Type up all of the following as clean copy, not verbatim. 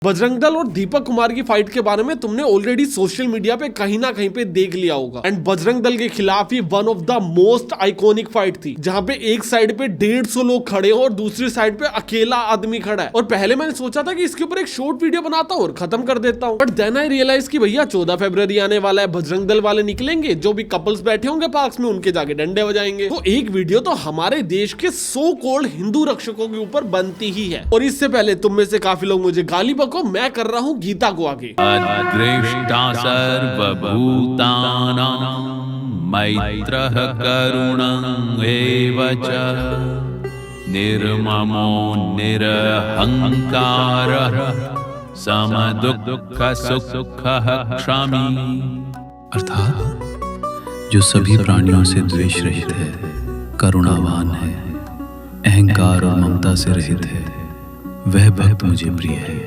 बजरंग दल और दीपक कुमार की फाइट के बारे में तुमने ऑलरेडी सोशल मीडिया पे कहीं ना कहीं पे देख लिया होगा। एंड बजरंग दल के खिलाफ ही one of the most iconic fight थी, जहां पे एक साइड पे 150 लोग खड़े हो और दूसरी साइड पे अकेला आदमी खड़ा है। और पहले मैंने सोचा था कि इसके ऊपर एक शॉर्ट वीडियो बनाता हूँ और खत्म कर देता हूँ, बट देन आई रियलाइज कि भैया 14 फरवरी आने वाला है, बजरंग दल वाले निकलेंगे, जो भी कपल्स बैठे होंगे पार्क्स में उनके जाके डंडे बजाएंगे। तो एक वीडियो तो हमारे देश के सो कॉल्ड हिंदू रक्षकों के ऊपर बनती ही है। और इससे पहले तुम में से काफी लोग मुझे गाली बको, मैं कर रहा हूँ गीता को आगे। अदृष्टा सर्वभूतानां मैत्रः करुणः एव च निर्ममो निरहंकारः समदुःखः सुखः क्षमी। अर्थात जो सभी प्राणियों से द्वेष रहित है, करुणावान है, अहंकार और ममता से रहित है, वह भक्त मुझे प्रिय है।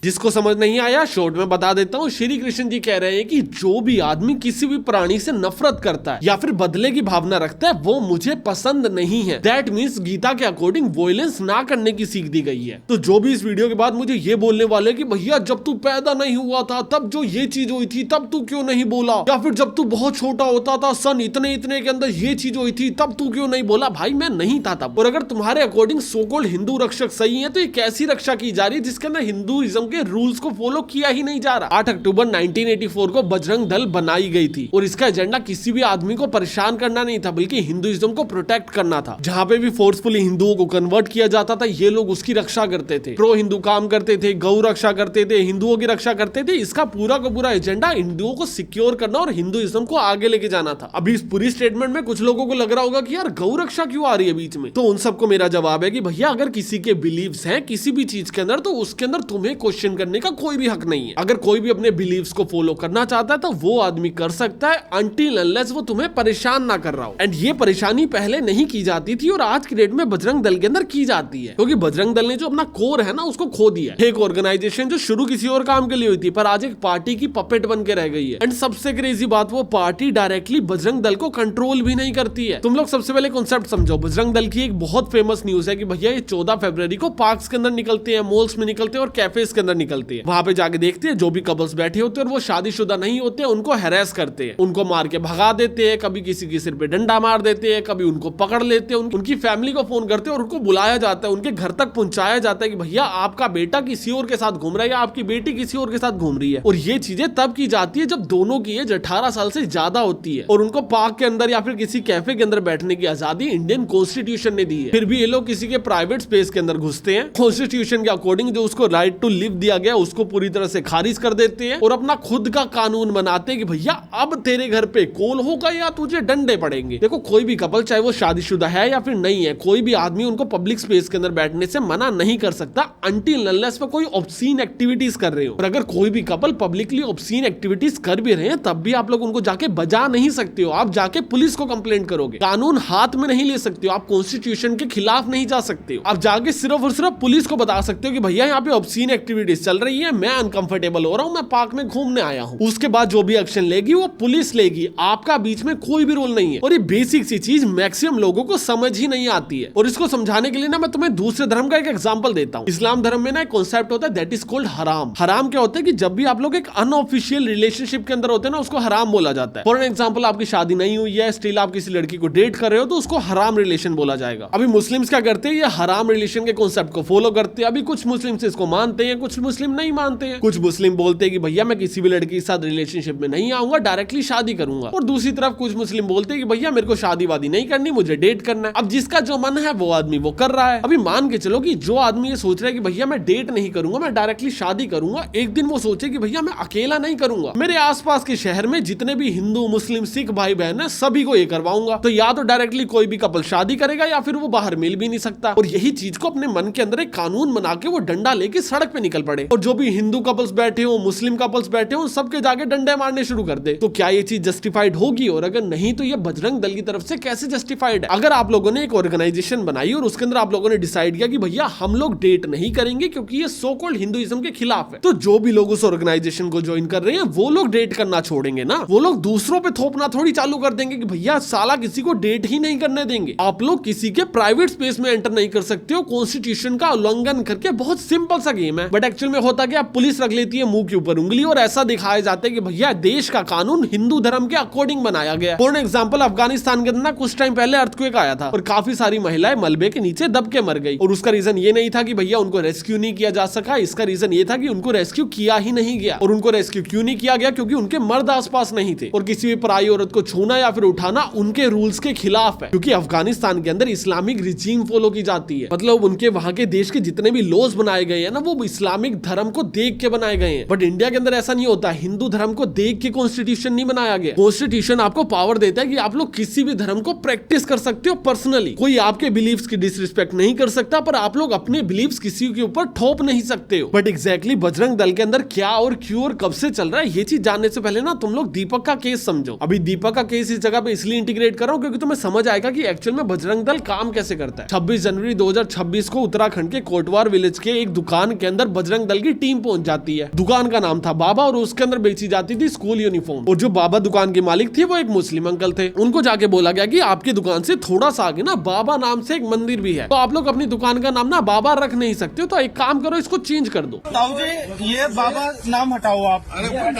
जिसको समझ नहीं आया शॉर्ट में बता देता हूँ। श्री कृष्ण जी कह रहे हैं कि जो भी आदमी किसी भी प्राणी से नफरत करता है या फिर बदले की भावना रखता है वो मुझे पसंद नहीं है। दैट मीन्स गीता के अकॉर्डिंग वॉयलेंस ना करने की सीख दी गई है। तो जो भी इस वीडियो के बाद मुझे ये बोलने वाले कि भैया जब तू पैदा नहीं हुआ था तब जो ये चीज हुई थी तब तू क्यों नहीं बोला, या फिर जब तू बहुत छोटा होता था सन इतने इतने के अंदर ये चीज हुई थी तब तू क्यों नहीं बोला, भाई मैं नहीं था तब। और अगर तुम्हारे अकॉर्डिंग सो कॉल्ड हिंदू रक्षक सही है तो ये कैसी रक्षा की जा रही है जिसके अंदर हिंदुइज्म के रूल्स को फॉलो किया ही नहीं जा रहा। 8 अक्टूबर 1984 को बजरंग दल बनाई गई थी और इसका एजेंडा किसी भी आदमी को परेशान करना नहीं था बल्कि हिंदुइज्म को प्रोटेक्ट करना था। जहां पे भी फोर्सफुली हिंदुओं को कन्वर्ट किया जाता था ये लोग उसकी रक्षा करते थे, प्रो हिंदू काम करते थे, गौ रक्षा करते थे, हिंदुओं की रक्षा करते थे। इसका पूरा का पूरा एजेंडा हिंदुओं को सिक्योर करना और हिंदुइज्म को आगे लेके जाना था। अभी इस पूरी स्टेटमेंट में कुछ लोगों को लग रहा होगा कि यार गौ रक्षा क्यों आ रही है बीच में, तो उन सबको मेरा जवाब है कि भैया अगर किसी के बिलीव्स हैं किसी भी चीज के अंदर तो उसके अंदर तुम्हें क्वेश्चन करने का कोई भी हक नहीं है। अगर कोई भी अपने बिलीव्स को फॉलो करना चाहता है तो वो आदमी कर सकता है अनटिल अनलेस वो तुम्हें परेशान ना कर रहा हो। एंड ये परेशानी पहले नहीं की जाती थी और आज की डेट में बजरंग दल के अंदर की जाती है, क्योंकि बजरंग दल ने जो अपना कोर है ना उसको खो दिया है। एक ऑर्गेनाइजेशन जो शुरू किसी और काम के लिए हुई थी पर आज एक पार्टी की पपेट बन के रह गई है। एंड सबसे क्रेजी बात वो पार्टी डायरेक्टली बजरंग दल को कंट्रोल भी नहीं करती है। तुम लोग सबसे पहले कॉन्सेप्ट समझो। बजरंग दल की एक बहुत फेमस न्यूज है कि भैया ये 14 फरवरी को पार्क्स के अंदर निकलते हैं, मॉल्स में निकलते हैं और कैफेज के अंदर निकलते हैं। वहां पे जाके देखते हैं जो भी कपल्स बैठे होते हैं और वो शादीशुदा नहीं होते हैं उनको हैरेस करते हैं, उनको मार के भगा देते हैं, कभी किसी के सिर पे डंडा मार देते हैं, कभी उनको पकड़ लेते हैं, उनकी फैमिली को फोन करते हैं और उनको बुलाया जाता है, उनके घर तक पहुंचाया जाता है कि भैया आपका बेटा किसी और के साथ घूम रहा है या आपकी बेटी किसी और के साथ घूम रही है। और ये चीजें तब की जाती है जब दोनों की एज 18 साल से ज्यादा होती है और उनको पार्क के अंदर या फिर किसी कैफे के अंदर बैठने की आजादी इंडियन कॉन्स्टिट्यूशन ने दी है। फिर भी ये लोग किसी के प्राइवेट स्पेस के अंदर घुसते हैं, कॉन्स्टिट्यूशन के अकॉर्डिंग जो उसको राइट टू लिव दिया गया उसको पूरी तरह से खारिज कर देते हैं और अपना खुद का कानून बनाते हैं कि भैया अब तेरे घर पे कॉल होगा या तुझे डंडे पड़ेंगे। देखो कोई भी कपल चाहे वो शादीशुदा है या फिर नहीं है, कोई भी आदमी उनको पब्लिक स्पेस के अंदर बैठने से मना नहीं कर सकता अनटिल अनलेस वो कोई ऑब्सीन एक्टिविटीज कर रहे हो। और अगर कोई भी कपल पब्लिकली ऑब्सीन एक्टिविटीज कर भी रहे हैं तब भी आप लोग उनको जाके बजा नहीं सकते हो, आप जाके पुलिस को कंप्लेंट करोगे। कानून हाथ में नहीं ले सकते हो, आप कॉन्स्टिट्यूशन के खिलाफ नहीं जा सकते हो, आप जाके सिर्फ और सिर्फ पुलिस को बता सकते हो कि भैया यहाँ पे ऑब्सीन एक्टिविटीज चल रही है, मैं अनकंफर्टेबल हो रहा हूँ, मैं पार्क में घूमने आया हूँ। उसके बाद जो भी एक्शन लेगी वो पुलिस लेगी, आपका बीच में कोई भी रोल नहीं है। और ये बेसिक सी चीज मैक्सिमम लोगों को समझ ही नहीं आती है। और इसको समझाने के लिए ना मैं तुम्हें दूसरे धर्म का एक एग्जांपल देता हूँ। इस्लाम धर्म में ना एक कॉन्सेप्ट होता है दैट इज कॉल्ड हराम। हराम क्या होता है कि जब भी आप लोग एक अनऑफिशियल रिलेशनशिप के अंदर होते हैं ना उसको हराम बोला जाता है। फॉर एग्जांपल आपकी शादी नहीं हुई है, स्टिल आप किसी लड़की को डेट कर रहे हो तो उसको हराम रिलेशन बोला जाएगा। अभी मुस्लिम्स क्या करते हैं, ये हराम रिलेशन के कॉन्सेप्ट को फॉलो करते हैं। अभी कुछ मुस्लिम्स इसको मानते हैं, कुछ मुस्लिम नहीं मानते हैं। कुछ मुस्लिम बोलते हैं कि भैया मैं किसी भी लड़की के साथ रिलेशनशिप में नहीं आऊंगा, डायरेक्टली शादी करूंगा। और दूसरी तरफ कुछ मुस्लिम बोलते हैं कि भैया मेरे को शादी वादी नहीं करनी, मुझे डेट करना है। अब जिसका जो मन है वो आदमी वो कर रहा है। अभी मान के चलो कि जो आदमी ये सोच रहा है कि भैया मैं डेट नहीं करूंगा, मैं डायरेक्टली शादी करूंगा, एक दिन वो सोचे कि भैया मैं अकेला नहीं करूंगा, मेरे आसपास के शहर में जितने भी हिंदू मुस्लिम सिख भाई बहन है सभी को ये करवाऊंगा। तो या तो डायरेक्टली कोई भी कपल शादी करेगा या फिर वो बाहर मिल भी नहीं सकता। और यही चीज को अपने मन के अंदर एक कानून बना के वो डंडा लेके सड़क पे निकल पड़े और जो भी हिंदू कपल्स बैठे हो, मुस्लिम कपल्स बैठे हो, सबके जाके डंडे मारने शुरू कर दे। तो क्या ये चीज जस्टिफाइड होगी? और अगर नहीं तो ये बजरंग दल की तरफ से कैसे जस्टिफाइड है? अगर आप लोगों ने एक ऑर्गेनाइजेशन बनाई और उसके अंदर आप लोगों ने डिसाइड किया कि भैया हम लोग डेट नहीं करेंगे क्योंकि ये सो कॉल्ड हिंदुइज्म के खिलाफ है, तो जो भी लोग उस ऑर्गेनाइजेशन को ज्वाइन कर रहे हैं वो लोग डेट करना छोड़ेंगे ना। वो लोग दूसरों पे थोपना थोड़ी चालू कर देंगे कि भैया साला किसी को डेट ही नहीं करने देंगे। आप लोग किसी के प्राइवेट स्पेस में एंटर नहीं कर सकते हो कॉन्स्टिट्यूशन का उल्लंघन करके। बहुत सिंपल सा गेम है, बट एक्चुअल में होता क्या, पुलिस रख लेती है मुंह के ऊपर उंगली और ऐसा दिखाया जाता है कि भैया देश का कानून हिंदू धर्म के अकॉर्डिंग बनाया गया। फॉर एग्जांपल अफगानिस्तान के अंदर कुछ टाइम पहले अर्थक्वेक आया था और काफी सारी महिलाएं मलबे के नीचे दब के मर गई और उसका रीजन ये नहीं था कि भैया उनको रेस्क्यू नहीं किया जा सका, इसका रीजन ये था कि उनको रेस्क्यू किया ही नहीं गया। और उनको रेस्क्यू क्यों नहीं किया गया? क्योंकि उनके मर्द आसपास नहीं थे और किसी भी पराई औरत को छूना या फिर उठाना उनके रूल्स के खिलाफ है, क्योंकि अफगानिस्तान के अंदर इस्लामिक रिजीम फॉलो की जाती है। मतलब उनके वहां के देश के जितने भी लॉज बनाए गए हैं ना, वो इस्लामिक धर्म को देख के बनाए गए हैं। बट इंडिया के अंदर ऐसा नहीं होता, हिंदू धर्म को देख के कॉन्स्टिट्यूशन नहीं बनाया गया। कॉन्स्टिट्यूशन आपको पावर देता है कि आप लोग किसी भी धर्म को प्रैक्टिस कर सकते हो पर्सनली। कोई आपके बिलीव्स की डिसरिस्पेक्ट नहीं कर सकता, पर आप लोग अपने बिलीव्स किसी के ऊपर थोप नहीं सकते हो। बट एग्जैक्टली बजरंग दल के अंदर क्या और क्यों और कब से चल रहा है, ये चीज जानने से पहले ना तुम लोग दीपक का केस समझो। अभी दीपक का केस इस जगह पे इसलिए इंटीग्रेट कर रहा हूं क्योंकि तुम्हें समझ आएगा कि एक्चुअल में बजरंग दल काम कैसे करता है। 26 जनवरी 2026 को उत्तराखंड के कोटवार विलेज के एक दुकान के अंदर बजरंग दल की टीम पहुंच जाती है। दुकान का नाम था बाबा और उसके अंदर बेची जाती थी स्कूल यूनिफॉर्म। और जो बाबा दुकान के मालिक थे वो एक मुस्लिम अंकल थे। उनको जाके बोला गया कि आपकी दुकान से थोड़ा सा आगे ना बाबा नाम से एक मंदिर भी है, तो आप लोग अपनी दुकान का नाम ना बाबा रख नहीं सकते हो, तो एक काम करो इसको चेंज कर दो। ताऊ जी ये बाबा नाम हटाओ आप,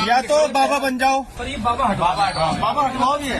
या तो बाबा बन जाओ। पर ये बाबा हटवाओ ये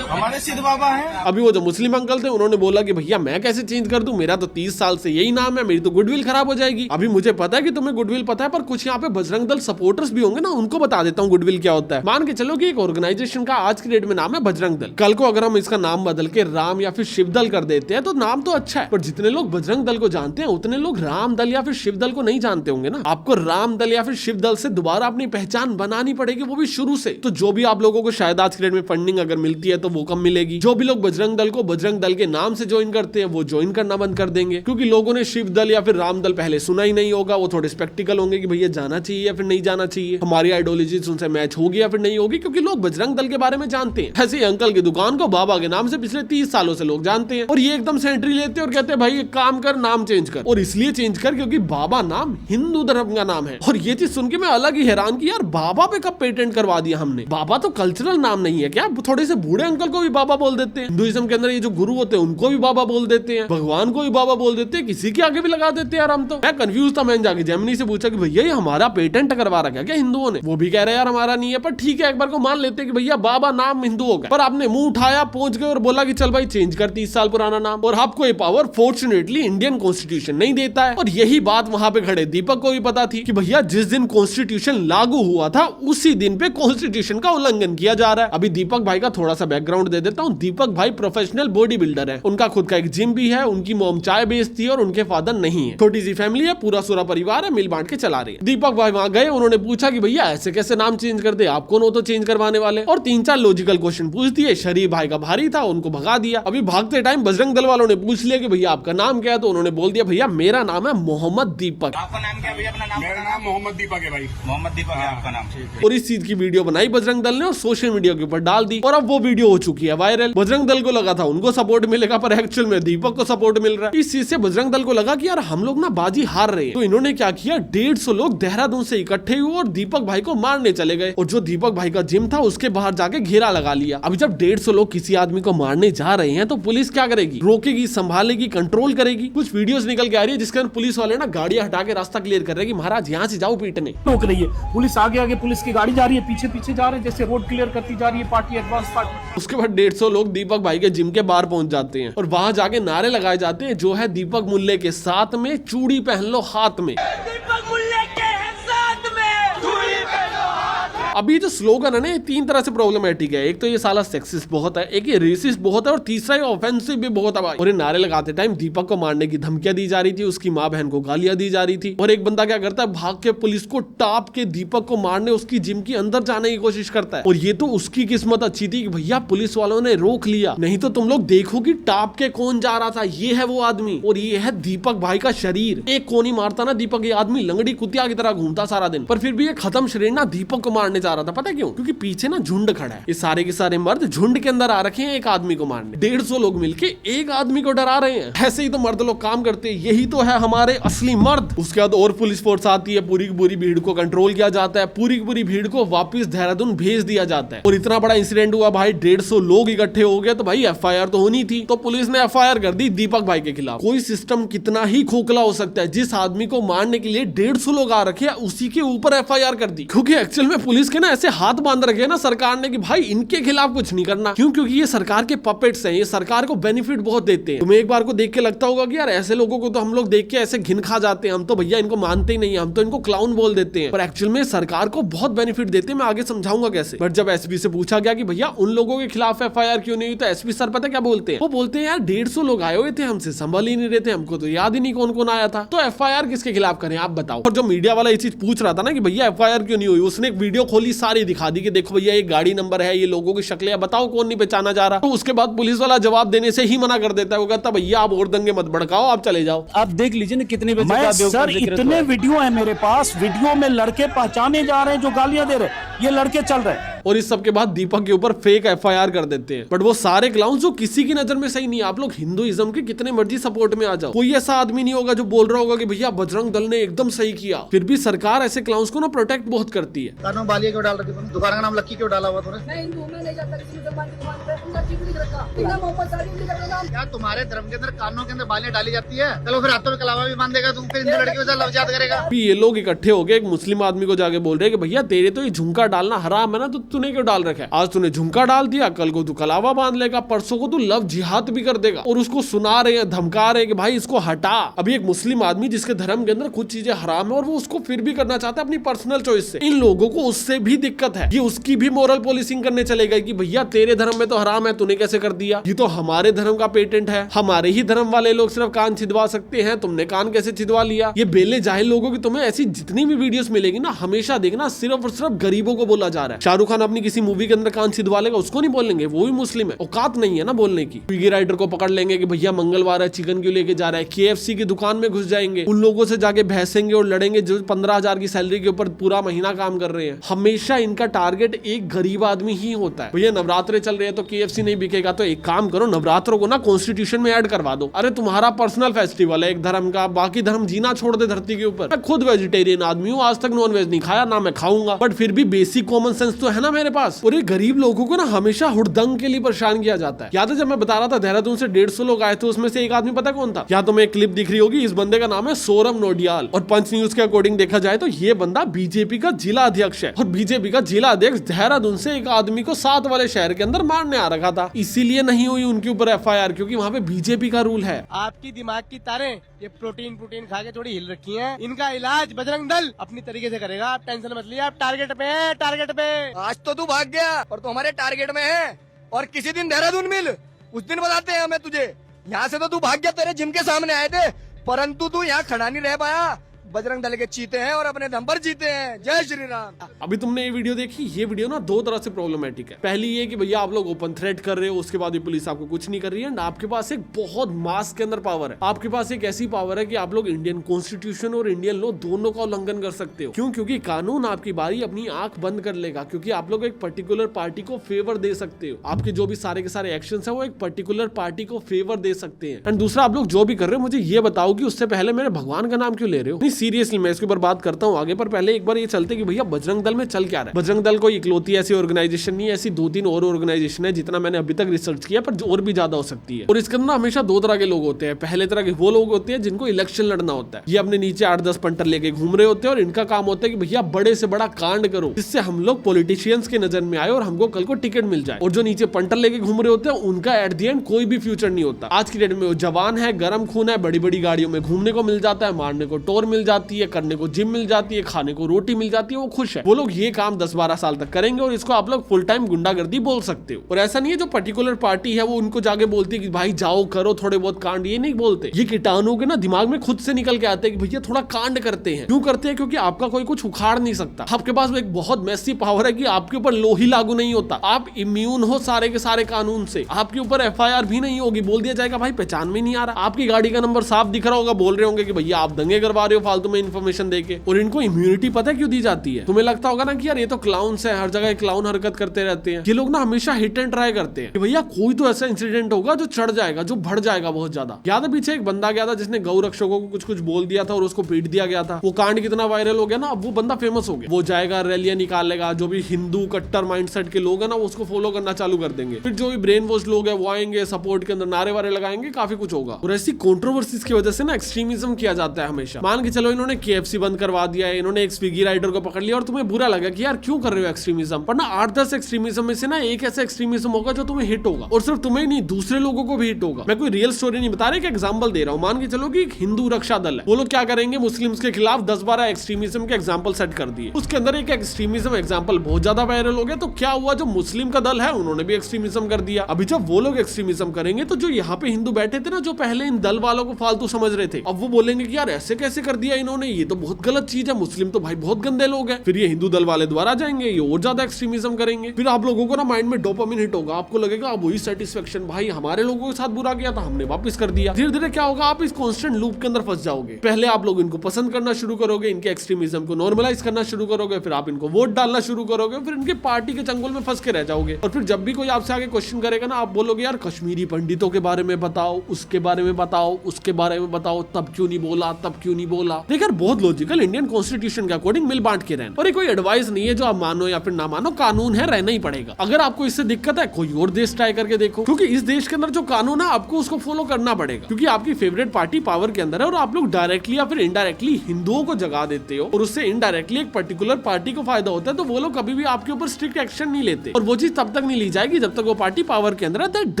हमारे सिद्ध बाबा हैं। अभी वो जो मुस्लिम अंकल थे उन्होंने बोला कि भैया मैं कैसे चेंज कर दूं, मेरा तो 30 साल से यही नाम है, मेरी तो गुडविल खराब हो जाएगी। अभी मुझे पता है कि तुम्हें गुडविल पता है, पर कुछ यहाँ पे बजरंग दल सपोर्टर्स भी होंगे ना, उनको बता देता हूँ गुडविल क्या होता है। मान के चलो कि एक ऑर्गेनाइजेशन का आज की डेट में नाम है बजरंग दल। कल को अगर हम इसका नाम बदल के राम या फिर शिव दल कर देते हैं तो नाम तो अच्छा है, पर जितने लोग बजरंग दल को जानते हैं उतने लोग राम दल या फिर शिव दल को नहीं जानते होंगे ना। आपको राम दल या फिर शिव दल से दोबारा अपनी पहचान बनानी पड़ेगी, वो भी शुरू से। तो जो भी आप लोगों को शायद आज की डेट में फंडिंग अगर मिलती है तो वो कम मिलेगी। जो भी लोग बजरंग दल को बजरंग दल के नाम से ज्वाइन करते हैं वो ज्वाइन करना बंद कर देंगे, क्योंकि लोगों ने शिव दल या फिर राम दल पहले सुना ही नहीं होगा। वो थोड़े स्पेक्टिकल होंगे कि भैया जाना चाहिए या फिर नहीं जाना चाहिए, हमारी आइडियोलॉजी उनसे मैच होगी या फिर नहीं होगी, क्योंकि लोग बजरंग दल के बारे में जानते हैं। ऐसे अंकल की दुकान को बाबा के नाम से पिछले 30 सालों से लोग जानते हैं और ये एकदम से एंट्री लेते हैं और कहते हैं भाई एक काम कर, नाम चेंज कर। और इसलिए चेंज कर क्योंकि बाबा नाम हिंदू धर्म का नाम है। और ये चीज सुन के मैं अलग ही हैरान कि यार बाबा पे कब पेटेंट करवा दिया हमने। बाबा तो कल्चरल नाम नहीं है क्या? थोड़े से बूढ़े अंकल को भी बाबा बोल देते हैं। हिंदुइज्म के अंदर ये जो गुरु होते हैं उनको भी बाबा बोल देते हैं, भगवान को भी बाबा बोल देते हैं, किसी के आगे भी लगा देते हैं। यार हम तो मैं कंफ्यूज था। मैंने जाके जेमिनी से पूछा कि भैया ये हमारा पेटेंट करवा रखा क्या हिंदुओं ने? वो भी कह रहे यार हमारा नहीं है, पर ठीक है एक बार को मान लेते कि भैया बाबा नाम हिंदुओं का। पर आपने मुंह उठाया, पहुंच गए और बोला कि चल भाई चेंज कर 30 साल पुराना नाम। और आपको ये पावर फॉर्चुनेटली इंडियन कॉन्स्टिट्यूशन नहीं देता है। और यही बात वहां पे खड़े दीपक को भी पता थी कि भैया जिस दिन कॉन्स्टिट्यूशन लागू हुआ था उसी दिन पे कॉन्स्टिट्यूशन का उल्लंघन किया जा रहा है। अभी दीपक भाई का थोड़ा सा बैकग्राउंड दे देता हूँ। दीपक भाई प्रोफेशनल बॉडी बिल्डर है, उनका खुद का एक जिम भी है, उनकी मॉम चाय बेचती है और उनके फादर नहीं है। छोटी सी फैमिली है, पूरा सूरा परिवार है, मिल बांट के चला रही है। दीपक भाई वहां गए, उन्होंने पूछा कि भैया ऐसे कैसे नाम चेंज कर दे, आप कौन हो तो चेंज करवाने वाले? और 3-4 लॉजिकल क्वेश्चन पूछ दिए। शरीफ भाई का भारी था, उनको भगा दिया। अभी भागते टाइम बजरंग दल वालों ने पूछ लिया कि भैया आपका नाम क्या है? तो उन्होंने बोल दिया भैया मेरा नाम है मोहम्मद दीपक। आपका नाम क्या है भैया? अपना नाम? मेरा नाम मोहम्मद दीपक है भाई। मोहम्मद दीपक है आपका नाम। और इस चीज की वीडियो बनाई बजरंग दल ने और सोशल मीडिया के ऊपर डाल दी और अब वो वीडियो हो चुकी है वायरल। बजरंग दल को लगा था उनको सपोर्ट मिलेगा, पर एक्चुअल में दीपक को सपोर्ट मिल रहा है। इस चीज से बजरंग दल को लगा कि यार हम लोग ना बाजी हार रहे हैं। तो इन्होंने क्या किया, 150 लोग देहरादून से इकट्ठे हुए और दीपक भाई को मारने चले गए। और जो दीपक भाई का जिम था उसके बाहर जाके घेरा लगा लिया। अभी जब 150 लोग किसी आदमी को मारने जा रहे हैं तो पुलिस क्या करेगी? रोकेगी, संभालेगी, कंट्रोल करेगी। कुछ वीडियोस निकल के आ रही है जिसके अंदर पुलिस वाले ना गाड़ियां हटा के रास्ता क्लियर कर रहे हैं कि महाराज यहाँ से जाओ पीटने। रोक रही है पुलिस, आगे आगे पुलिस की गाड़ी जा रही है, पीछे पीछे जा रहे हैं, जैसे रोड क्लियर करती जा रही है पार्टी, एडवांस पार्टी। उसके बाद 150 लोग दीपक भाई के जिम के बाहर पहुंच जाते हैं और वहां जाके नारे लगाए जाते हैं, जो है दीपक मुल्ले के साथ में चूड़ी पहन लो हाथ में। दीपक मुल्ले के साथ में चूड़ी पहनो हाथ में। अभी जो स्लोगन है ना, ये 3 तरह से प्रॉब्लमेटिक है। एक तो ये साला सेक्सिस्ट बहुत है, एक ये रेसिस्ट बहुत है, और तीसरा ये ऑफेंसिव भी बहुत है भाई। और ये नारे लगाते टाइम दीपक को मारने की धमकियां दी जा रही थी, उसकी माँ बहन को गालियां दी जा रही थी, और एक बंदा क्या करता है, भाग के पुलिस को टाप के दीपक को मारने उसकी जिम के अंदर जाने की कोशिश करता है। और ये तो उसकी किस्मत अच्छी थी कि भैया पुलिस वालों ने रोक लिया, नहीं तो तुम लोग देखो कि टाप के कौन जा रहा था। ये है वो आदमी, और ये है दीपक भाई का शरीर। एक को नहीं मारता ना दीपक, ये आदमी लंगड़ी कुतिया की तरह घूमता सारा दिन, पर फिर भी ये खत्म शरीर ना दीपक को मारने जा रहा था। पता क्यों? क्योंकि पीछे ना झुंड खड़ा है, ये सारे के सारे मर्द झुंड के अंदर आ रखे हैं एक आदमी को मारने। 150 लोग मिलके एक आदमी को डरा रहे हैं। ऐसे ही तो मर्द लोग काम करते हैं, यही तो है हमारे असली मर्द। उसके बाद और पुलिस फोर्स आती है, पूरी की पूरी भीड़ को कंट्रोल किया जाता है, पूरी की पूरी भीड़ को वापस देहरादून भेज दिया जाता है। और इतना बड़ा इंसिडेंट हुआ भाई, 150 लोग इकट्ठे हो गए, तो भाई एफआईआर तो होनी थी, तो पुलिस ने एफआईआर कर दी दीपक भाई के खिलाफ। कोई सिस्टम कितना ही खोखला हो सकता है, जिस आदमी को मारने के लिए 150 लोग आ रखे, उसी के ऊपर एफआईआर कर दी। क्योंकि एक्चुअल में पुलिस के ना ऐसे हाथ बांध रखे ना सरकार ने कि भाई इनके खिलाफ कुछ नहीं करना। क्यों? क्योंकि ये सरकार के पपेट्स हैं, ये सरकार को बेनिफिट बहुत देते हैं। तुम्हें एक बार को देख के लगता होगा कि यार ऐसे लोगों को तो हम लोग देख के ऐसे घिन खा जाते हैं, हम तो भैया इनको मानते ही नहीं, हम तो इनको क्लाउन बोल देते हैं, पर एक्चुअल में सरकार को बहुत बेनिफिट देते हैं। मैं आगे समझाऊंगा कैसे। बट जब एसपी से पूछा गया कि भैया उन लोगों के खिलाफ एफआईआर क्यों नहीं हुई, तो एसपी सर पता क्या बोलते हैं? वो बोलते हैं यार 150 लोग आए हुए थे, हमसे संभल ही नहीं रहे थे, हमको तो याद ही नहीं कौन कौन आया था, तो एफआईआर किसके खिलाफ करें आप बताओ। और जो मीडिया वाला ये चीज पूछ रहा था ना कि भैया एफआईआर क्यों नहीं हुई, उसने एक वीडियो खोली, सारी दिखा दी कि देखो भैया ये गाड़ी नंबर है, ये लोगों की शक्लें, बताओ कौन नहीं पहचाना जा रहा। तो उसके बाद पुलिस वाला जवाब देने से ही मना कर देता है, वो कहता भैया आप और दंगे मत भड़काओ, आप चले जाओ। आप देख लीजिए ना कितने बजे मैं का सर इतने वीडियो है मेरे पास, वीडियो में लड़के पहचाने जा रहे हैं जो गालियां दे रहे हैं, ये लड़के चल रहे हैं। और इस सब के बाद दीपक के ऊपर फेक एफआईआर कर देते हैं। बट वो सारे क्लाउन जो किसी की नजर में सही नहीं। आप लोग हिंदुइज्म के कितने मर्जी सपोर्ट में आ जाओ, कोई ऐसा आदमी नहीं होगा जो बोल रहा होगा कि भैया बजरंग दल ने एकदम सही किया। फिर भी सरकार ऐसे क्लाउन्स को ना प्रोटेक्ट बहुत करती है। कानों बालिया क्यों डाल रखी? दुकान का नाम लक्की क्यों डाला हुआ तूने? मैं हिंदू हूं, मैं नहीं जाता किसी मुसलमान की दुकान पे, उनका चिप नहीं रखा, बिना मोहम्मद साली उनके करने नाम। क्या तुम्हारे धर्म के अंदर कानों के अंदर बालियां डाली जाती है? चलो फिर हाथों में कलावा भी बांध देगा, तुम फिर हिंदू लड़की के साथ लवजात करेगा। अभी ये लोग इकट्ठे हो गए एक मुस्लिम आदमी को जाके बोल रहे हैं कि भैया तेरे तो ये झुमका डालना हराम है ना, तो तूने क्यों डाल रखा है? आज तूने झुमका डाल दिया, कल को तू कलावा बांध लेगा, परसों को तू लव जिहाद भी कर देगा। और उसको सुना रहे हैं, धमका रहे हैं कि भाई इसको हटा। अभी एक मुस्लिम आदमी जिसके धर्म के अंदर कुछ चीजें हराम है और वो उसको फिर भी करना चाहता है अपनी पर्सनल चॉइस से। इन लोगों को उससे भी दिक्कत है, ये उसकी भी मोरल पॉलिसिंग करने चले गए कि भैया तेरे धर्म में तो हराम है, तूने कैसे कर दिया? ये तो हमारे धर्म का पेटेंट है, हमारे ही धर्म वाले लोग सिर्फ कान छिदवा सकते हैं, तुमने कान कैसे छिदवा लिया? ये बेले जाहिल लोगों की तुम्हें ऐसी जितनी भी वीडियोस मिलेगी ना, हमेशा देखना सिर्फ और सिर्फ गरीबों को बोला जा रहा है। शाहरुख खान अपनी किसी मूवी के अंदर कान छिदवा लेगा, उसको नहीं बोलेंगे, वो भी मुस्लिम है, औकात नहीं है ना बोलने की। स्विगी राइडर को पकड़ लेंगे कि भैया मंगलवार है, चिकन क्यों लेके जा रहा है। केएफसी की दुकान में घुस जाएंगे, उन लोगों से जाके बहसेंगे और लड़ेंगे जो 15,000 की सैलरी के ऊपर पूरा महीना काम कर रहे हैं। हमेशा इनका टारगेट एक गरीब आदमी ही होता है। भैया नवरात्रे चल रहे हैं तो केएफसी नहीं बिकेगा, तो एक काम करो नवरात्रों को ना कॉन्स्टिट्यूशन में ऐड करवा दो। अरे तुम्हारा पर्सनल फेस्टिवल है एक धर्म का, बाकी धर्म जीना छोड़ दे धरती के ऊपर। मैं खुद वेजिटेरियन आदमी हूँ, आज तक नॉन वेज नहीं खाया, ना मैं खाऊंगा, बट फिर भी बेसिक कॉमन सेंस तो है ना मेरे पास। और ये गरीब लोगों को ना हमेशा हुड़दंग के लिए परेशान किया जाता है। याद है जब मैं बता रहा था देहरादून से 150 लोग आए थे, उसमें से एक आदमी पता कौन था? या तुम्हें एक क्लिप दिख रही होगी, इस बंदे का नाम है सोरम नोडियाल। और पंच न्यूज के अकॉर्डिंग देखा जाए तो ये बंदा बीजेपी का जिला अध्यक्ष है, और बीजेपी का जिला अध्यक्ष देहरादून से एक आदमी को साथ वाले शहर के अंदर मारने आ रखा था। इसीलिए नहीं हुई उनके ऊपर एफआईआर, क्योंकि वहाँ पे बीजेपी का रूल है। आपकी दिमाग की तारें ये प्रोटीन खा के थोड़ी हिल रखी हैं। इनका इलाज बजरंग दल अपनी तरीके से करेगा, आप टेंशन मत लीजिए, आप टारगेट पे हैं, टारगेट पे। आज तो तू भाग गया और तू हमारे टारगेट में है, और किसी दिन देहरादून मिल, उस दिन बताते हैं हमें तुझे। यहाँ से तो तू भाग गया, तेरे जिम के सामने आए थे, परंतु तू यहाँ खड़ा नहीं रह पाया। बजरंग दल के चीते हैं और अपने दम पर जीते हैं। जय श्री राम। अभी तुमने ये वीडियो देखी, ये वीडियो ना दो तरह से प्रॉब्लमेटिक है। पहली ये कि भैया आप लोग ओपन थ्रेट कर रहे हो, उसके बाद भी पुलिस आपको कुछ नहीं कर रही है, एंड आपके पास एक बहुत मास के अंदर पावर है। आपके पास एक ऐसी पावर है कि आप लोग इंडियन कॉन्स्टिट्यूशन और इंडियन लॉ दोनों का उल्लंघन कर सकते हो। क्यों? क्योंकि कानून आपकी बारी अपनी आंख बंद कर लेगा, क्योंकि आप लोग एक पर्टिकुलर पार्टी को फेवर दे सकते हो। आपके जो भी सारे के सारे एक्शन है वो एक पर्टिकुलर पार्टी को फेवर दे सकते हैं। एंड दूसरा, आप लोग जो भी कर रहे हो, मुझे ये बताओ कि उससे पहले मेरे भगवान का नाम क्यों ले रहे हो? नहीं सीरियसली, मैं इसके ऊपर बात करता हूँ आगे, पर पहले एक बार ये चलते कि भैया बजरंग दल में चल क्या रहा है। बजरंग दल कोई इकलौती ऐसी ऑर्गेनाइजेशन नहीं है, ऐसी 2-3 और ऑर्गेनाइजेशन है जितना मैंने अभी तक रिसर्च किया, पर और भी ज्यादा हो सकती है। और इसके अंदर हमेशा दो तरह के लोग होते हैं। पहले तरह के वो लोग होते हैं जिनको इलेक्शन लड़ना होता है, ये अपने नीचे 8-10 पंटर लेके घूम रहे होते हैं, और इनका काम होता है कि भैया बड़े से बड़ा कांड करो जिससे हम लोग पॉलिटिशियंस के नजर में आए और हमको कल को टिकट मिल जाए। और जो नीचे पंटर लेके घूम रहे होते हैं उनका एट द एंड कोई भी फ्यूचर नहीं होता। आज की डेट में वो जवान है, गर्म खून है, बड़ी बड़ी गाड़ियों में घूमने को मिल जाता है, मारने को टोर मिल मिल जाती है, करने को जिम मिल जाती है, खाने को रोटी मिल जाती है, वो खुश है। वो लोग ये काम 10-12 साल तक करेंगे और इसको आप लोग फुल टाइम गुंडागर्दी बोल सकते हो। और ऐसा नहीं है जो पर्टिकुलर पार्टी है वो उनको जाके बोलती है कि भाई जाओ करो थोड़े बहुत कांड, ये नहीं बोलते। ये कीटाणु के ना दिमाग में खुद से निकल के आते हैं कि भैया थोड़ा कांड करते हैं। क्यों करते हैं? क्योंकि आपका कोई कुछ उखाड़ नहीं सकता। आपके पास एक बहुत मैसी पावर है कि आपके ऊपर लॉ ही लागू नहीं होता, आप इम्यून हो सारे के सारे कानून से। आपके ऊपर FIR भी नहीं होगी, बोल दिया जाएगा भाई पहचान में नहीं आ रहा। आपकी गाड़ी का नंबर साफ दिख रहा होगा, बोल रहे होंगे कि भैया आप दंगे करवा रहे हो फालतू में इन्फॉर्मेशन देके। और इनको इम्यूनिटी पता है क्यों दी जाती है? तुम्हें लगता होगा ना कि यार ये तो क्लाउन्स है, हर जगह क्लाउन हरकत करते रहते हैं। ये लोग ना हमेशा हिट एंड ट्राई करते हैं कि भैया कोई तो ऐसा इंसिडेंट होगा जो चढ़ जाएगा, जो बढ़ जाएगा बहुत ज्यादा। याद है पीछे एक बंदा गया था जिसने गौ रक्षकों को कुछ बोल दिया था और उसको पीट दिया गया था। वो कांड कितना वायरल हो गया ना, अब वो बंदा फेमस हो गया। वो जाएगा रैलियां निकालेगा, जो भी हिंदू कट्टर माइंडसेट के लोग हैं ना वो उसको फॉलो करना चालू कर देंगे। फिर जो भी ब्रेन वॉश लोग हैं वो आएंगे, सपोर्ट के अंदर नारे वारे लगाएंगे, काफी कुछ होगा। और ऐसी कंट्रोवर्सीज की वजह से ना एक्सट्रीमिज्म किया जाता है हमेशा। मान के चलो इन्होंने KFC बंद करवा दिया है, इन्होंने एक स्विगी राइडर को पकड़ लिया और तुम्हें बुरा लगा कि यार क्यों कर रहे हो एक्सट्रीमिज्म, पर ना 8-10 एक्सट्रीमिज्म में से ना एक ऐसा एक्सट्रीमिज्म होगा जो तुम्हें हिट होगा, और सिर्फ तुम्हें नहीं दूसरे लोगों को भी हिट होगा। मैं कोई रियल स्टोरी नहीं बता रहा, एक एग्जांपल दे रहा हूं। मान के चलो कि एक हिंदू रक्षा दल है, वो लोग क्या करेंगे, मुस्लिम्स के खिलाफ 10-12 एक्सट्रीमिज्म के एग्जांपल सेट कर दिए। उसके अंदर एक एक्सट्रीमिज्म एग्जांपल बहुत ज्यादा वायरल हो गया, तो क्या हुआ, जो मुस्लिम का दल है उन्होंने भी एक्सट्रीमिज्म कर दिया। अभी जब वो लोग एक्सट्रीमिज्म करेंगे तो जो यहाँ पे हिंदू बैठे थे ना, जो पहले इन दल वालों को फालतू समझ रहे थे, अब वो बोलेंगे कि यार ऐसे कैसे कर दिया इन्होंने, ये तो बहुत गलत चीज है, मुस्लिम तो भाई बहुत गंदे लोग हैं। फिर ये हिंदू दल वाले द्वारा जाएंगे, ये और ज्यादा एक्सट्रीमिज्म करेंगे। फिर आप लोगों को ना माइंड में डोपामिन हिट होगा, आपको लगेगा अब वही सेटिस्फेक्शन, भाई हमारे लोगों के साथ बुरा किया था हमने वापस कर दिया। धीरे धीरे क्या होगा, आप इस कॉन्स्टेंट लूप के अंदर फंस जाओगे। पहले आप लोग इनको पसंद करना शुरू करोगे, इनके एक्सट्रीमिज्म को नॉर्मलाइज करना शुरू करोगे, फिर आप इनको वोट डालना शुरू करोगे, फिर इनके पार्टी के चंगुल में फंस के रह जाओगे। और फिर जब भी कोई आपसे आगे क्वेश्चन करेगा ना, आप बोलोगे यार कश्मीरी पंडितों के बारे में बताओ, उसके बारे में बताओ, उसके बारे में बताओ, तब क्यों नहीं बोला, तब क्यों नहीं बोला। देखिए बहुत लॉजिकल, इंडियन कॉन्स्टिट्यूशन के अकॉर्डिंग मिल बांट के रहना। और ये कोई एडवाइस नहीं है जो आप मानो या फिर ना मानो, कानून है, रहना ही पड़ेगा। अगर आपको इससे दिक्कत है कोई और देश ट्राई करके देखो, क्योंकि इस देश के अंदर जो कानून है आपको उसको फॉलो करना पड़ेगा, क्योंकि आपकी फेवरेट पार्टी पावर के अंदर है और आप लोग डायरेक्टली या फिर इनडायरेक्टली हिंदुओं को जगा देते हो और उससे इनडायरेक्टली एक पर्टिकुलर पार्टी को फायदा होता है, तो वो लोग कभी भी आपके ऊपर स्ट्रिक्ट एक्शन नहीं लेते। और वो चीज तब तक नहीं ली जाएगी जब तक वो पार्टी पावर के अंदर है। दैट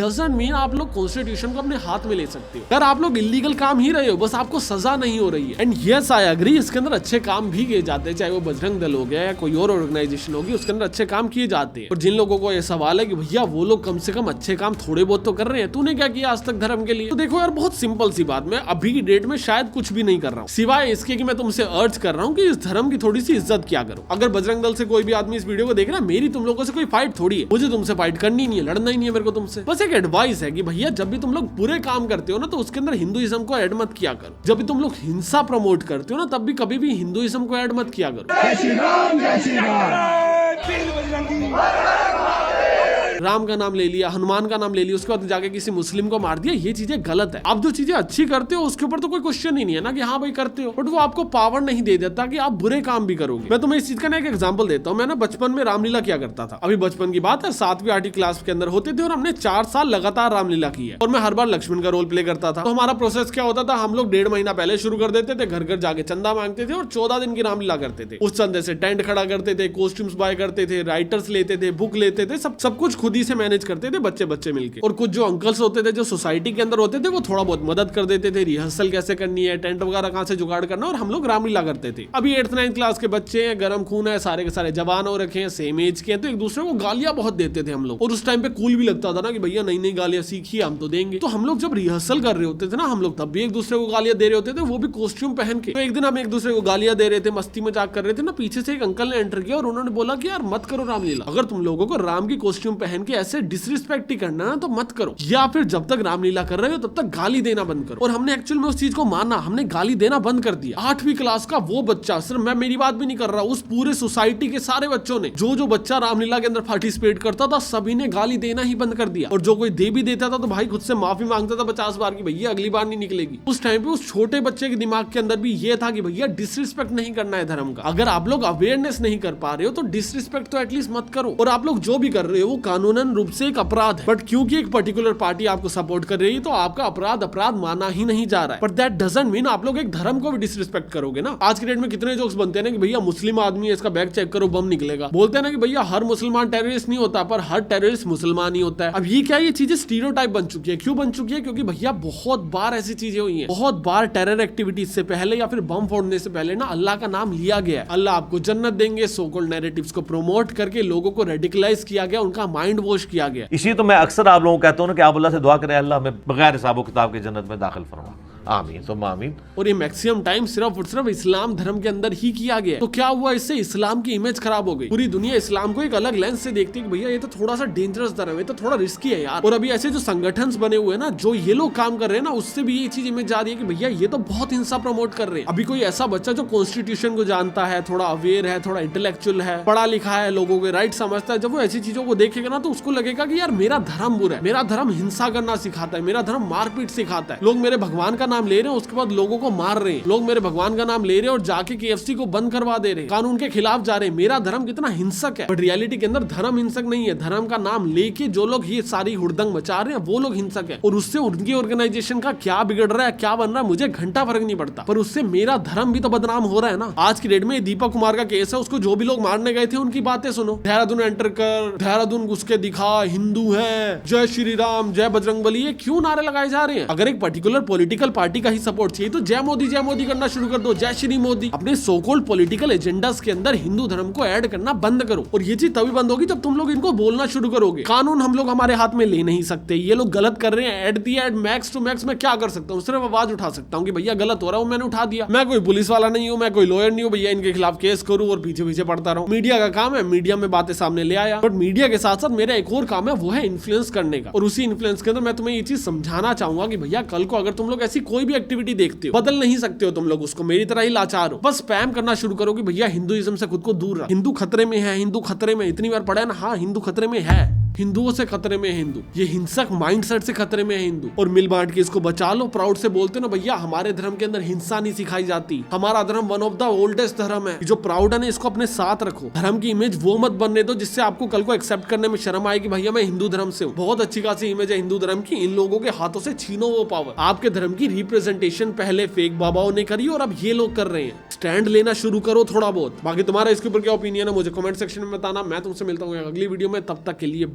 डजंट मीन आप लोग कॉन्स्टिट्यूशन को अपने हाथ में ले सकते हो। यार आप लोग इलीगल काम ही रहे हो, बस आपको सजा नहीं हो रही है। एंड यस आई एग्री, इसके अंदर अच्छे काम भी किए जाते हैं, चाहे वो बजरंग दल हो गया या कोई और ऑर्गेनाइजेशन होगी, उसके अंदर अच्छे काम किए जाते हैं। और जिन लोगों को ये सवाल है कि भैया वो लोग कम से कम अच्छे काम थोड़े बहुत तो कर रहे हैं, तूने क्या किया आज तक धर्म के लिए, तो देखो यार बहुत सिंपल सी बात, मैं अभी की डेट में शायद कुछ भी नहीं कर रहा हूँ, सिवाय इसके कि मैं तुमसे अर्ज कर रहा हूँ कि इस धर्म की थोड़ी सी इज्जत किया करो। अगर बजरंग दल से कोई भी आदमी इस वीडियो को देख रहा है, मेरी तुम लोगों से कोई फाइट थोड़ी है, मुझे तुमसे फाइट करनी नहीं है, लड़ना ही नहीं है मेरे को तुमसे। बस एक एडवाइस है कि भैया जब भी तुम लोग बुरे काम करते हो ना, तो उसके अंदर हिंदुइज्म को ऐड मत किया करो। जब भी तुम लोग हिंसा प्रमोट करते हो ना, तब भी कभी भी हिंदुइज्म को ऐड मत किया करो। राम का नाम ले लिया, हनुमान का नाम ले लिया, उसके बाद जाके किसी मुस्लिम को मार दिया, ये चीजें गलत है। आप जो चीजें अच्छी करते हो उसके ऊपर तो कोई क्वेश्चन ही नहीं है ना कि हाँ भाई करते हो, बट वो आपको पावर नहीं दे देता कि आप बुरे काम भी करोगे। मैं तुम्हें इस चीज का ना एक एग्जांपल देता हूँ। मैं ना बचपन में रामलीला किया करता था, अभी बचपन की बात है, 7वीं 8वीं क्लास के अंदर होते थे और हमने 4 साल लगातार रामलीला की है। और मैं हर बार लक्ष्मण का रोल प्ले करता था। तो हमारा प्रोसेस क्या होता था, हम लोग 1.5 महीना पहले शुरू कर देते थे, घर घर जाके चंदा मांगते थे और 14 दिन की रामलीला करते थे। उस चंदे से टेंट खड़ा करते थे, कॉस्ट्यूम्स बाय करते थे, राइटर्स लेते थे, बुक लेते थे, सब कुछ खुद ही से मैनेज करते थे, बच्चे मिलके। और कुछ जो अंकल्स होते थे जो सोसाइटी के अंदर होते थे, वो थोड़ा बहुत मदद कर देते थे, रिहर्सल कैसे करनी है, टेंट वगैरह कहां से जुगाड़ करना, और हम लोग रामलीला करते थे। अभी 8th 9th क्लास के बच्चे हैं, गरम खून है, सारे के सारे जवान हो रखे हैं, सेम एज के हैं, तो एक दूसरे को गालियां बहुत देते थे हम लोग। और उस टाइम पे कूल भी लगता था ना कि भैया नई नई गालियां सीखी हम तो देंगे। तो हम लोग जब रिहर्सल कर रहे होते थे ना, हम लोग तब भी एक दूसरे को गालियां दे रहे होते थे, वो भी कॉस्ट्यूम पहन के। तो एक दिन हम एक दूसरे को गालियां दे रहे थे, मस्ती मजाक कर रहे थे ना, पीछे से एक अंकल ने एंटर किया और उन्होंने बोला कि यार मत करो रामलीला, अगर तुम लोगों को राम की कॉस्ट्यूम पहन के ऐसे डिसरिस्पेक्ट ही करना ना तो मत करो, या फिर जब तक रामलीला कर रहे हो तब तक गाली देना बंद करो। और हमने एक्चुअल में उस चीज को माना, हमने गाली देना बंद कर दिया। 8वीं क्लास का वो बच्चा, सिर्फ मैं मेरी बात भी नहीं कर रहा, उस पूरे सोसाइटी के सारे बच्चों ने, जो बच्चा रामलीला के अंदर पार्टिसिपेट करता था, सभी ने गाली देना ही बंद कर दिया। और जो कोई दे भी देता था तो भाई खुद से माफी मांगता था 50 बार की भैया अगली बार नहीं निकलेगी। उस टाइम पे उस छोटे बच्चे के दिमाग के अंदर भी ये था कि भैया डिसरिस्पेक्ट नहीं करना है धर्म का। अगर आप लोग अवेयरनेस नहीं कर पा रहे हो तो डिसरिस्पेक्ट तो एटलीस्ट मत करो। और आप लोग जो भी कर रहे हो वो कानून कानूनन रूप से एक अपराध है, बट क्योंकि एक पर्टिकुलर पार्टी आपको सपोर्ट कर रही है तो आपका अपराध अपराध माना ही नहीं जा रहा है। बट दैट डजंट मीन आप लोग एक धर्म को भी डिसरिस्पेक्ट करोगे ना। आज के डेट में कितने जोक्स बनते हैं ना कि भैया मुस्लिम आदमी है, इसका बैग चेक करो बम निकलेगा। बोलते हैं ना कि भैया हर मुसलमान टेररिस्ट नहीं होता, पर हर टेररिस्ट मुसलमान ही होता है। अब ये क्या, ये चीजें स्टीरियोटाइप बन चुकी है। क्यों बन चुकी है? क्योंकि भैया बहुत बार ऐसी चीजें हुई हैं, बहुत बार टेरर एक्टिविटीज से पहले या फिर बम फोड़ने से पहले ना अल्लाह का नाम लिया गया है। अल्लाह आपको जन्नत देंगे, सो कॉल्ड नैरेटिव्स को प्रमोट करके लोगों को रेडिकलाइज किया गया, उनका माइंड वॉश किया गया। इसी तो मैं अक्सर आप लोगों को कहता हूँ ना कि आप अल्लाह से दुआ करें, अल्लाह हमें बगैर हिसाब किताब के जन्नत में दाखिल फरमा, आमीन तो आमीन। और ये मैक्सिमम टाइम सिर्फ और सिर्फ इस्लाम धर्म के अंदर ही किया गया। तो क्या हुआ, इससे इस्लाम की इमेज खराब हो गई। पूरी दुनिया इस्लाम को एक अलग लेंस से देखती है कि भैया ये तो थोड़ा सा डेंजरस धर्म है, तो थोड़ा रिस्की है यार। और अभी ऐसे जो संगठन बने हुए हैं ना, जो ये लोग काम कर रहे हैं ना, उससे भी ये चीज इमेज जा रही है कि भैया ये तो बहुत हिंसा प्रमोट कर रहे हैं। अभी कोई ऐसा बच्चा जो कॉन्स्टिट्यूशन को जानता है, थोड़ा अवेयर है, थोड़ा इंटेलेक्चुअल है, पढ़ा लिखा है, लोगों के राइट समझता है, जब वो ऐसी चीजों को देखेगा ना तो उसको लगेगा कि यार मेरा धर्म बुरा है, मेरा धर्म हिंसा करना सिखाता है, मेरा धर्म मारपीट सिखाता है। लोग मेरे भगवान का नाम ले रहे हैं, उसके बाद लोगों को मार रहे हैं। लोग मेरे भगवान का नाम ले रहे हैं और जाके KFC को बंद करवा दे रहे हैं, कानून के खिलाफ जा रहे हैं। मेरा धर्म कितना हिंसक है। बट रियलिटी के अंदर धर्म हिंसक नहीं है। धर्म का नाम लेके जो लोग ये सारी हुड़दंग मचा रहे हैं वो लोग हिंसक है। और उससे उनकी ऑर्गेनाइजेशन का क्या बिगड़ रहा है, क्या बन रहा है, मुझे घंटा फर्क नहीं पड़ता, पर उससे मेरा धर्म भी तो बदनाम हो रहा है ना। आज की डेट में दीपक कुमार का केस है, उसको जो भी लोग मारने गए थे उनकी बातें सुनो। देहरादून एंटर कर, देहरादून घुस के दिखा, हिंदू है, जय श्री राम, जय बजरंगबली, ये क्यों नारे लगाए जा रहे हैं? अगर एक पर्टिकुलर पॉलिटिकल पार्टी का ही सपोर्ट चाहिए तो जय मोदी करना शुरू कर दो, जय श्री मोदी। अपने सो कॉल्ड पॉलिटिकल एजेंडास के अंदर हिंदू धर्म को ऐड करना बंद करो। और ये चीज तभी बंद होगी जब तुम लोग इनको बोलना शुरू करोगे। कानून हम लोग हमारे हाथ में ले नहीं सकते। ये लोग गलत कर रहे हैं, at the at max to max मैं क्या कर सकता हूँ? सिर्फ आवाज उठा सकता हूँ कि भैया गलत हो रहा हूँ, मैंने उठा दिया। मैं कोई पुलिस वाला नहीं हूँ, मैं कोई लॉयर नहीं हूँ भैया इनके खिलाफ केस करूँ और पीछे पीछे पड़ता रहूँ। मीडिया का काम है, मीडिया में बातें सामने ले आया। बट मीडिया के साथ साथ मेरा एक और काम है, वो है इन्फ्लुएंस करने का। और उसी इन्फ्लुएंस के अंदर मैं तुम्हें ये चीज समझाना चाहूंगा कि भैया कल को अगर तुम लोग ऐसी कोई भी एक्टिविटी देखते हो, बदल नहीं सकते हो तुम लोग उसको, मेरी तरह ही लाचार हो, बस स्पैम करना शुरू करो कि भैया हिंदुइज्म से खुद को दूर रख, हिंदू खतरे में है, हिंदू खतरे में। इतनी बार पढ़ा है ना, हाँ हिंदू खतरे में है, हिंदुओं से खतरे में है हिंदू, ये हिंसक माइंडसेट से खतरे में है हिंदू। और मिल बांट के इसको बचा लो, प्राउड से बोलते ना भैया हमारे धर्म के अंदर हिंसा नहीं सिखाई जाती, हमारा धर्म वन ऑफ द ओल्डेस्ट धर्म है। जो प्राउड है ना इसको अपने साथ रखो। धर्म की इमेज वो मत बनने दो जिससे आपको कल को एक्सेप्ट करने में शर्म आए कि भैया मैं हिंदू धर्म से हूँ। बहुत अच्छी खासी इमेज है हिंदू धर्म की, इन लोगों के हाथों से छीनो वो पावर। आपके धर्म की रिप्रेजेंटेशन पहले फेक बाबाओं ने करी और अब ये लोग कर रहे हैं। स्टैंड लेना शुरू करो थोड़ा बहुत। बाकी तुम्हारा इसके ऊपर क्या ओपिनियन है मुझे कमेंट सेक्शन में बताना। मैं तुमसे मिलता हूँ अगली वीडियो में, तब तक के लिए